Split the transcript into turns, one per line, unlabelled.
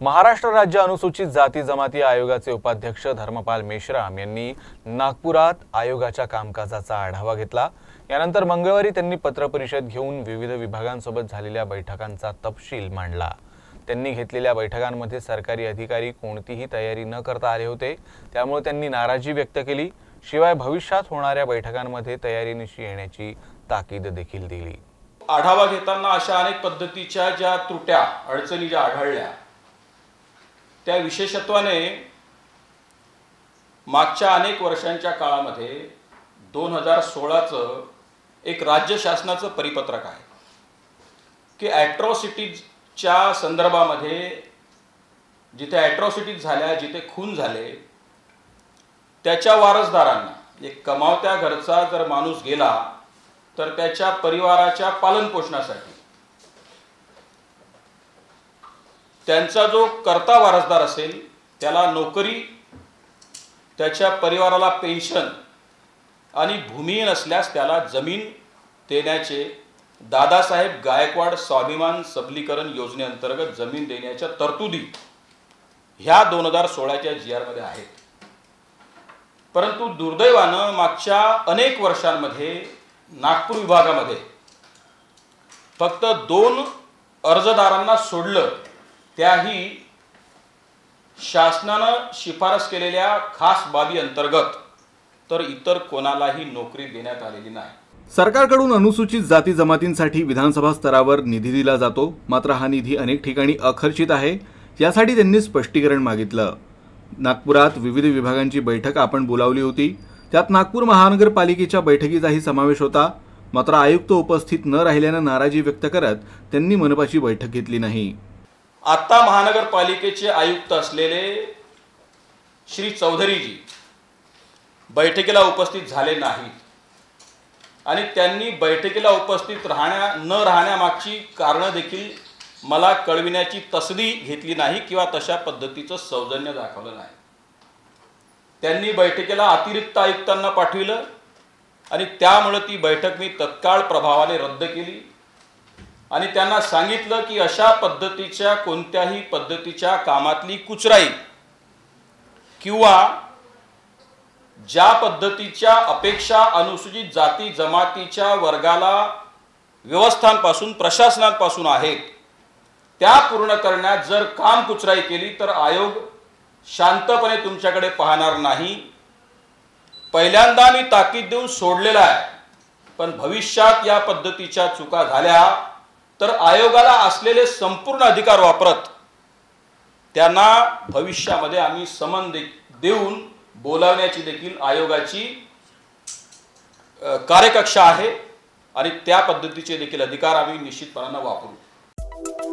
महाराष्ट्र राज्य अनुसूचित जाती जमाती आयोगाचे उपाध्यक्ष धर्मपाल मेश्राम यांनी नागपुरात आयोगाच्या कामकाजाचा आढावा घेतला। यानंतर मंगळवारी त्यांनी पत्रपरिषद घेऊन विविध विभागांसोबत झालेल्या बैठकांचा तपशील मांडला। त्यांनी घेतलेल्या बैठकांमध्ये सरकारी अधिकारी कोणतीही तयारी न करता आले होते, त्यामुळे त्यांनी नाराजी व्यक्त केली। शिवाय भविष्यात होणाऱ्या बैठकांमध्ये तयारीनिशी येण्याची ताकीद देखील दिली।
आढावा घेताना अशा अनेक पद्धतीच्या ज्या त्रुट्या अडचणी ज्या आढळल्या त्या विशेषत्वाने मागच्या अनेक वर्षांच्या काळामध्ये 2016चं एक राज्य शासनाचं परिपत्रक आहे की ॲट्रॉसिटीजच्या संदर्भामध्ये जिथे ॲट्रॉसिटीज झाल्या, जिथे खून झाले, त्याच्या वारसदारांना एक कमावत्या घरचा जर माणूस गेला तर त्याच्या परिवाराच्या पालनपोषणासाठी त्यांचा जो कर्ता वारसदार असेल त्याला नोकरी, त्याच्या परिवाराला पेन्शन आणि भूमिहीन असल्यास त्याला जमीन देण्याचे दादासाहेब गायकवाड स्वाभिमान सबलीकरण योजनेअंतर्गत जमीन देण्याच्या तरतुदी ह्या 2016च्या GR मध्ये आहेत। परंतु दुर्दैवानं मागच्या अनेक वर्षांमध्ये नागपूर विभागामध्ये फक्त 2 अर्जदारांना सोडलं, त्याही शासनानं शिफारस केलेल्या खास बाबी अंतर्गत, तर इतर कोणालाही नोकरी देण्यात आलेली नाही।
सरकारकडून अनुसूचित जाती जमातींसाठी विधानसभा स्तरावर निधी दिला जातो, मात्र हा निधी अनेक ठिकाणी अखर्चित आहे। यासाठी त्यांनी स्पष्टीकरण मागितलं। नागपुरात विविध विभागांची बैठक आपण बोलावली होती, त्यात नागपूर महानगरपालिकेच्या बैठकीचाही समावेश होता, मात्र आयुक्त उपस्थित न राहिल्यानं नाराजी व्यक्त करत त्यांनी मनपाची बैठक घेतली नाही।
आता महानगरपालिकेचे आयुक्त असलेले श्री चौधरीजी बैठकीला उपस्थित झाले नाहीत आणि त्यांनी बैठकीला उपस्थित न राहण्यामागची कारणं देखील मला कळविण्याची तसदी घेतली नाही किंवा तशा पद्धतीचं सौजन्य दाखवलं नाही। त्यांनी बैठकीला अतिरिक्त आयुक्तांना पाठविलं आणि त्यामुळे ती बैठक मी तत्काळ प्रभावाने रद्द केली आणि त्यांना सांगितलं की अशा पद्धतीच्या कोणत्याही पद्धतीच्या कामातली कुचराई किंवा ज्या पद्धतीच्या अपेक्षा अनुसूचित जाती जमातीच्या वर्गाला व्यवस्थांपासून प्रशासनापासून आहेत त्या पूर्ण करण्यात जर काम कुचराई केली तर आयोग शांतपणे तुमच्याकडे पाहणार नाही। पहिल्यांदा मी ताकीद देऊन सोडलेला आहे, पण भविष्यात या पद्धतीच्या चुका झाल्या तर आयोगाला असलेले संपूर्ण अधिकार वापरत त्यांना भविष्यामध्ये आम्ही समन देऊन बोलावण्याची देखील आयोगाची कार्यकक्षा आहे आणि त्या पद्धतीचे देखील अधिकार आम्ही निश्चितपणाने वापरू।